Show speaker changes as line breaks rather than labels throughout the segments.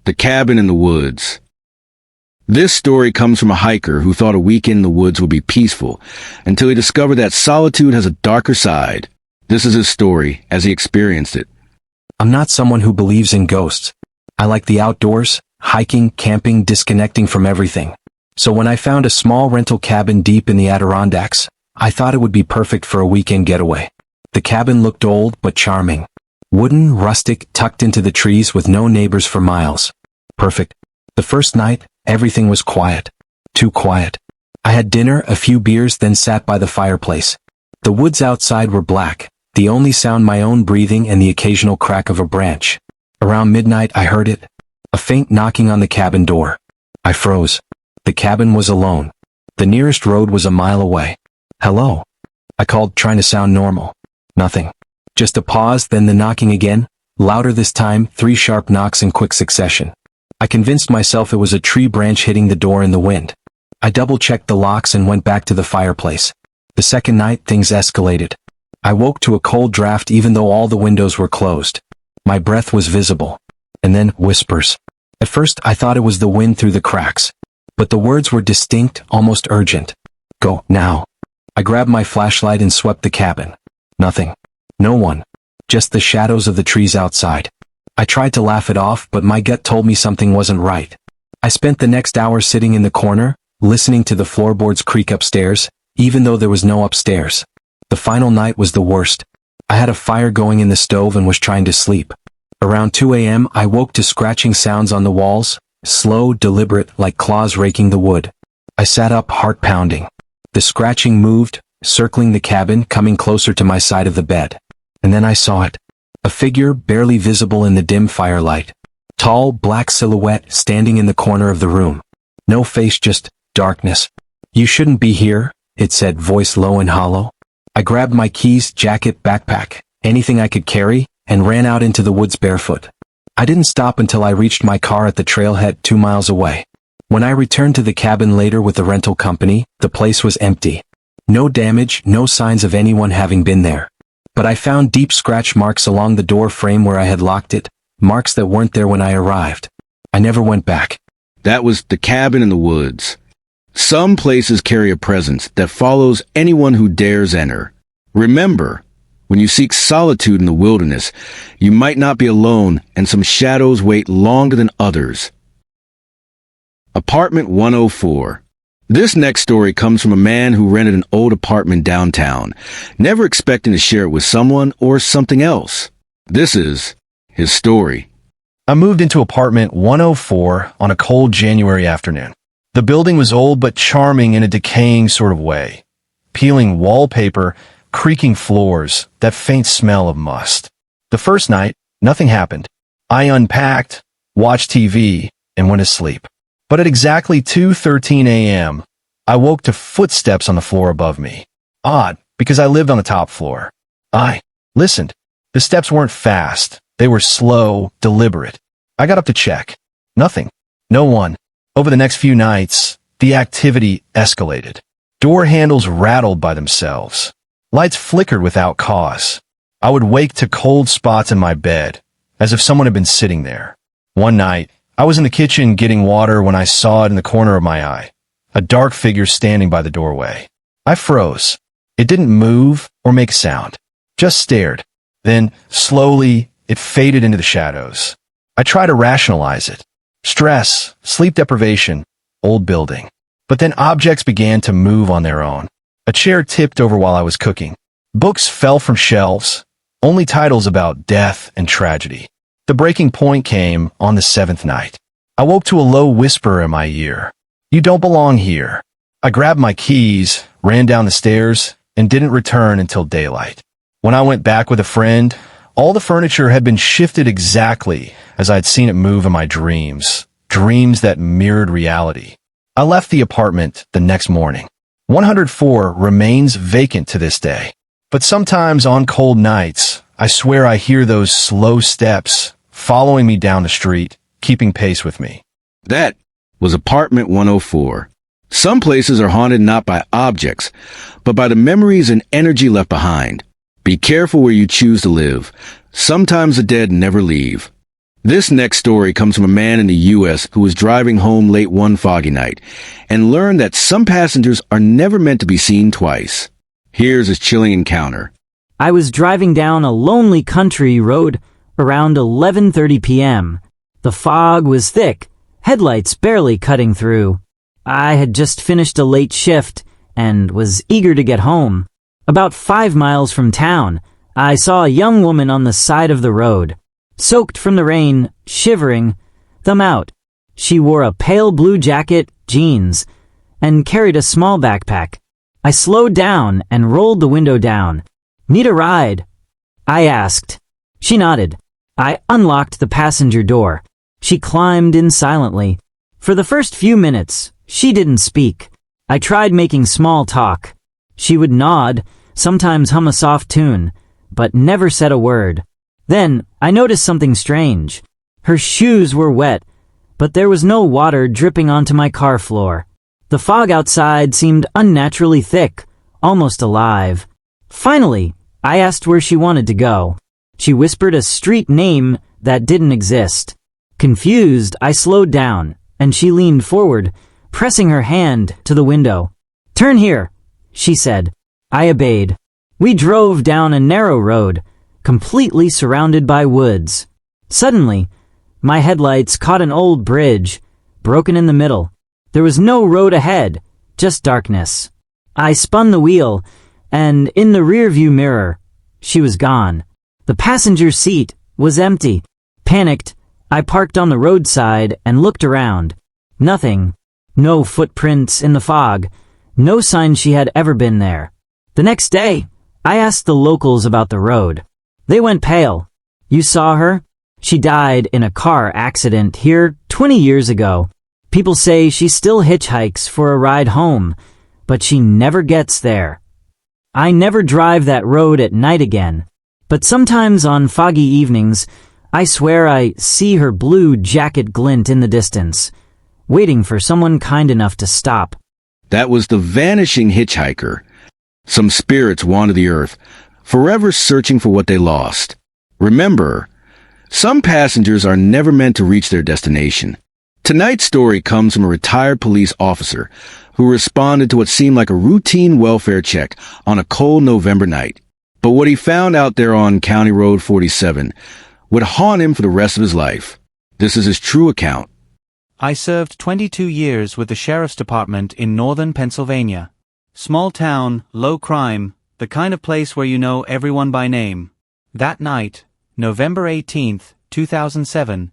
The Cabin in the Woods. This story comes from a hiker who thought a weekend in the woods would be peaceful until he discovered that solitude has a darker side. This is his story as he experienced it.
I'm not someone who believes in ghosts. I like the outdoors, hiking, camping, disconnecting from everything. So when I found a small rental cabin deep in the Adirondacks, I thought it would be perfect for a weekend getaway. The cabin looked old but charming. Wooden, rustic, tucked into the trees with no neighbors for miles. Perfect. The first night, everything was quiet. Too quiet. I had dinner, a few beers, then sat by the fireplace. The woods outside were black, the only sound my own breathing and the occasional crack of a branch. Around midnight I heard it. A faint knocking on the cabin door. I froze. The cabin was alone. The nearest road was a mile away. Hello? I called, trying to sound normal. Nothing. Just a pause, then the knocking again, louder this time, 3 sharp knocks in quick succession. I convinced myself it was a tree branch hitting the door in the wind. I double-checked the locks and went back to the fireplace. The second night, things escalated. I woke to a cold draft even though all the windows were closed. My breath was visible. And then, whispers. At first, I thought it was the wind through the cracks. But the words were distinct, almost urgent. Go, now. I grabbed my flashlight and swept the cabin. Nothing. No one. Just the shadows of the trees outside. I tried to laugh it off, but my gut told me something wasn't right. I spent the next hour sitting in the corner, listening to the floorboards creak upstairs, even though there was no upstairs. The final night was the worst. I had a fire going in the stove and was trying to sleep. Around 2 a.m. I woke to scratching sounds on the walls, slow, deliberate, like claws raking the wood. I sat up, heart pounding. The scratching moved, circling the cabin, coming closer to my side of the bed. And then I saw it. A figure barely visible in the dim firelight. Tall, black silhouette standing in the corner of the room. No face, just darkness. You shouldn't be here, it said, voice low and hollow. I grabbed my keys, jacket, backpack, anything I could carry, and ran out into the woods barefoot. I didn't stop until I reached my car at the trailhead 2 miles away. When I returned to the cabin later with the rental company, the place was empty. No damage, no signs of anyone having been there. But I found deep scratch marks along the door frame where I had locked it, marks that weren't there when I arrived. I never went back.
That was The Cabin in the Woods. Some places carry a presence that follows anyone who dares enter. Remember, when you seek solitude in the wilderness, you might not be alone, and some shadows wait longer than others. Apartment 104. This next story comes from a man who rented an old apartment downtown, never expecting to share it with someone or something else. This is his story.
I moved into apartment 104 on a cold January afternoon. The building was old but charming in a decaying sort of way. Peeling wallpaper, creaking floors, that faint smell of must. The first night, nothing happened. I unpacked, watched TV, and went to sleep. But at exactly 2:13 a.m., I woke to footsteps on the floor above me. Odd, because I lived on the top floor. I listened. The steps weren't fast. They were slow, deliberate. I got up to check. Nothing. No one. Over the next few nights, the activity escalated. Door handles rattled by themselves. Lights flickered without cause. I would wake to cold spots in my bed, as if someone had been sitting there. One night, I was in the kitchen getting water when I saw it in the corner of my eye. A dark figure standing by the doorway. I froze. It didn't move or make a sound. Just stared. Then, slowly, it faded into the shadows. I tried to rationalize it. Stress, sleep deprivation, old building. But then objects began to move on their own. A chair tipped over while I was cooking. Books fell from shelves, only titles about death and tragedy. The breaking point came on the 7th night. I woke to a low whisper in my ear. You don't belong here. I grabbed my keys, ran down the stairs, and didn't return until daylight. When I went back with a friend, all the furniture had been shifted exactly as I'd seen it move in my dreams, dreams that mirrored reality. I left the apartment the next morning. 104 remains vacant to this day. But sometimes on cold nights, I swear I hear those slow steps following me down the street, keeping pace with me.
That was Apartment 104. Some places are haunted not by objects, but by the memories and energy left behind. Be careful where you choose to live. Sometimes the dead never leave. This next story comes from a man in the U.S. who was driving home late one foggy night and learned that some passengers are never meant to be seen twice. Here's his chilling encounter.
I was driving down a lonely country road around 11:30 p.m. The fog was thick, headlights barely cutting through. I had just finished a late shift and was eager to get home. About 5 miles from town, I saw a young woman on the side of the road, soaked from the rain, shivering, thumb out. She wore a pale blue jacket, jeans, and carried a small backpack. I slowed down and rolled the window down. "Need a ride?" I asked. She nodded. I unlocked the passenger door. She climbed in silently. For the first few minutes, she didn't speak. I tried making small talk. She would nod, sometimes hum a soft tune, but never said a word. Then I noticed something strange. Her shoes were wet, but there was no water dripping onto my car floor. The fog outside seemed unnaturally thick, almost alive. Finally, I asked where she wanted to go. She whispered a street name that didn't exist. Confused, I slowed down, and she leaned forward, pressing her hand to the window. "Turn here," she said. I obeyed. We drove down a narrow road, completely surrounded by woods. Suddenly, my headlights caught an old bridge, broken in the middle. There was no road ahead, just darkness. I spun the wheel, and in the rearview mirror, she was gone. The passenger seat was empty. Panicked, I parked on the roadside and looked around. Nothing. No footprints in the fog. No sign she had ever been there. The next day, I asked the locals about the road. They went pale. "You saw her? She died in a car accident here 20 years ago. People say she still hitchhikes for a ride home, but she never gets there." I never drive that road at night again, but sometimes on foggy evenings, I swear I see her blue jacket glint in the distance, waiting for someone kind enough to stop.
That was the vanishing hitchhiker. Some spirits wander the earth, forever searching for what they lost. Remember, some passengers are never meant to reach their destination. Tonight's story comes from a retired police officer who responded to what seemed like a routine welfare check on a cold November night. But what he found out there on County Road 47 would haunt him for the rest of his life. This is his true account.
I served 22 years with the Sheriff's Department in northern Pennsylvania. Small town, low crime, the kind of place where you know everyone by name. That night, November 18th, 2007,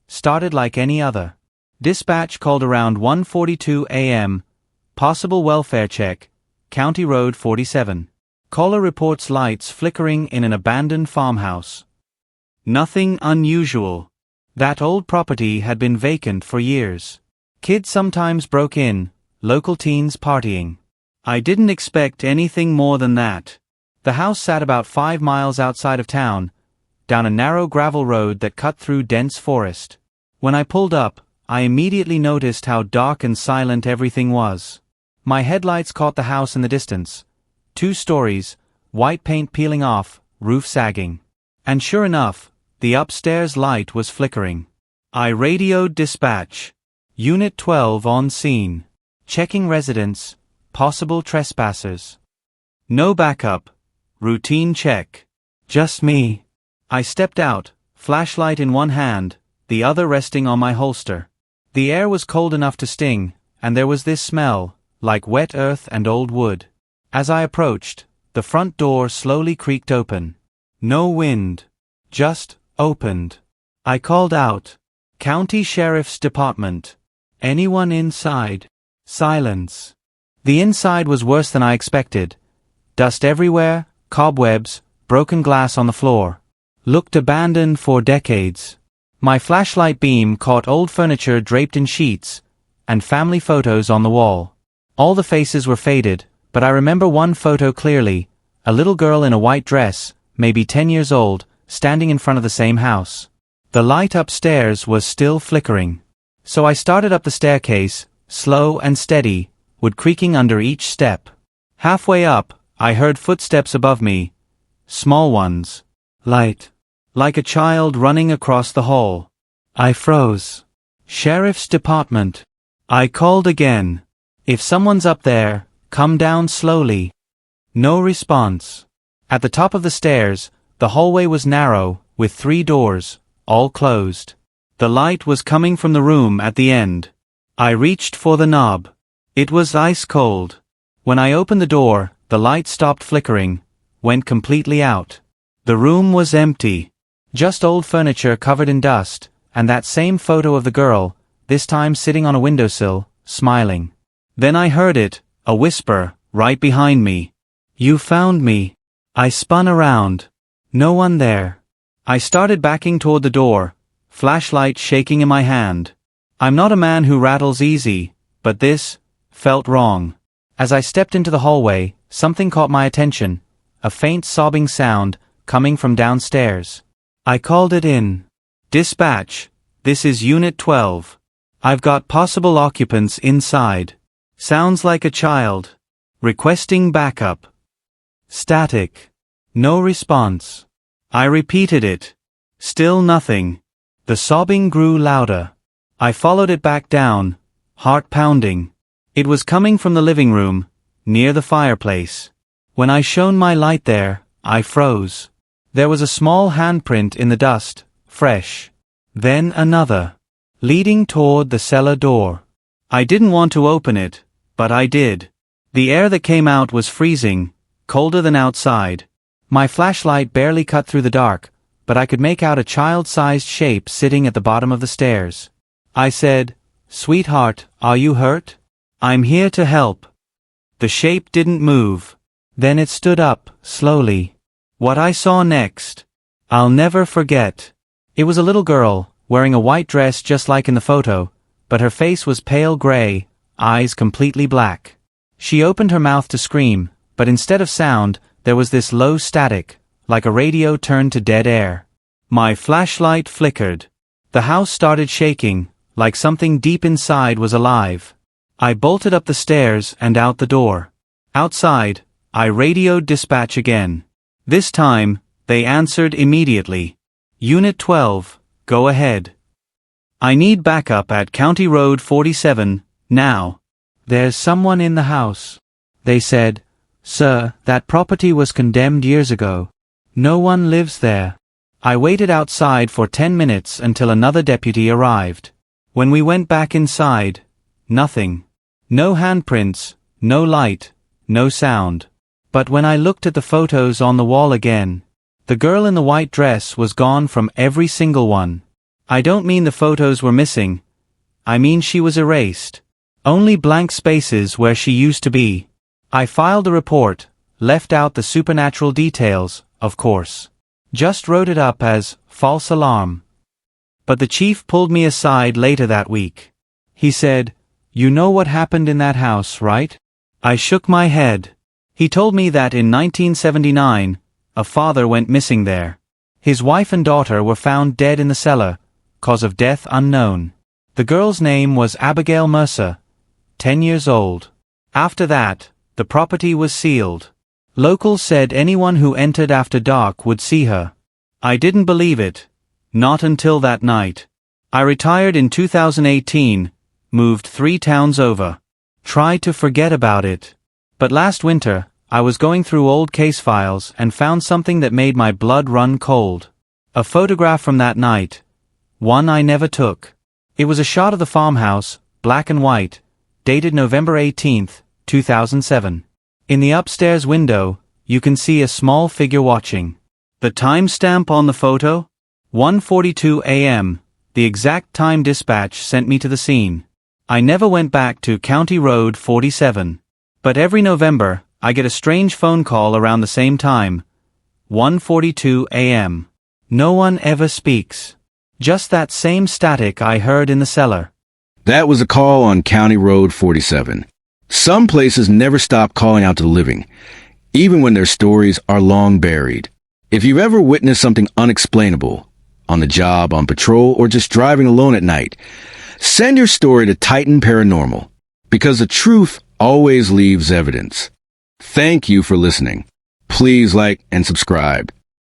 started like any other. Dispatch called around 1:42 a.m., possible welfare check, County Road 47. Caller reports lights flickering in an abandoned farmhouse. Nothing unusual. That old property had been vacant for years. Kids sometimes broke in, local teens partying. I didn't expect anything more than that. The house sat about 5 miles outside of town, down a narrow gravel road that cut through dense forest. When I pulled up, I immediately noticed how dark and silent everything was. My headlights caught the house in the distance. 2 stories, white paint peeling off, roof sagging. And sure enough, the upstairs light was flickering. I radioed dispatch. Unit 12 on scene. Checking residents, possible trespassers. No backup. Routine check. Just me. I stepped out, flashlight in one hand, the other resting on my holster. The air was cold enough to sting, and there was this smell, like wet earth and old wood. As I approached, the front door slowly creaked open. No wind. Just opened. I called out, "County Sheriff's Department. Anyone inside?" Silence. The inside was worse than I expected. Dust everywhere, cobwebs, broken glass on the floor. Looked abandoned for decades. My flashlight beam caught old furniture draped in sheets, and family photos on the wall. All the faces were faded, but I remember one photo clearly, a little girl in a white dress, maybe 10 years old, standing in front of the same house. The light upstairs was still flickering. So I started up the staircase, slow and steady, wood creaking under each step. Halfway up, I heard footsteps above me. Small ones. Light. Like a child running across the hall. I froze. Sheriff's Department. I called again. If someone's up there, come down slowly. No response. At the top of the stairs, the hallway was narrow, with 3 doors, all closed. The light was coming from the room at the end. I reached for the knob. It was ice cold. When I opened the door, the light stopped flickering, went completely out. The room was empty. Just old furniture covered in dust, and that same photo of the girl, this time sitting on a windowsill, smiling. Then I heard it, a whisper, right behind me. You found me. I spun around. No one there. I started backing toward the door, flashlight shaking in my hand. I'm not a man who rattles easy, but this felt wrong. As I stepped into the hallway, something caught my attention, a faint sobbing sound coming from downstairs. I called it in. Dispatch, this is Unit 12. I've got possible occupants inside. Sounds like a child. Requesting backup. Static. No response. I repeated it. Still nothing. The sobbing grew louder. I followed it back down, heart pounding. It was coming from the living room, near the fireplace. When I shone my light there, I froze. There was a small handprint in the dust, fresh. Then another, leading toward the cellar door. I didn't want to open it, but I did. The air that came out was freezing, colder than outside. My flashlight barely cut through the dark, but I could make out a child-sized shape sitting at the bottom of the stairs. I said, "Sweetheart, are you hurt? I'm here to help." The shape didn't move. Then it stood up, slowly. What I saw next, I'll never forget. It was a little girl, wearing a white dress just like in the photo, but her face was pale gray, eyes completely black. She opened her mouth to scream, but instead of sound, there was this low static, like a radio turned to dead air. My flashlight flickered. The house started shaking, like something deep inside was alive. I bolted up the stairs and out the door. Outside, I radioed dispatch again. This time, they answered immediately. Unit 12, go ahead. I need backup at County Road 47, now. There's someone in the house. They said, "Sir, that property was condemned years ago. No one lives there." I waited outside for 10 minutes until another deputy arrived. When we went back inside, nothing. No handprints, no light, no sound. But when I looked at the photos on the wall again, the girl in the white dress was gone from every single one. I don't mean the photos were missing. I mean she was erased. Only blank spaces where she used to be. I filed a report, left out the supernatural details, of course. Just wrote it up as false alarm. But the chief pulled me aside later that week. He said, "You know what happened in that house, right?" I shook my head. He told me that in 1979, a father went missing there. His wife and daughter were found dead in the cellar, cause of death unknown. The girl's name was Abigail Mercer, 10 years old. After that, the property was sealed. Locals said anyone who entered after dark would see her. I didn't believe it. Not until that night. I retired in 2018, moved 3 towns over. Tried to forget about it. But last winter, I was going through old case files and found something that made my blood run cold. A photograph from that night. One I never took. It was a shot of the farmhouse, black and white, dated November 18, 2007. In the upstairs window, you can see a small figure watching. The timestamp on the photo? 1:42 a.m., the exact time dispatch sent me to the scene. I never went back to County Road 47. But every November, I get a strange phone call around the same time. 1:42 a.m. No one ever speaks. Just that same static I heard in the cellar.
That was a call on County Road 47. Some places never stop calling out to the living, even when their stories are long buried. If you've ever witnessed something unexplainable, on the job, on patrol, or just driving alone at night, send your story to Titan Paranormal, because the truth always leaves evidence. Thank you for listening. Please like and subscribe.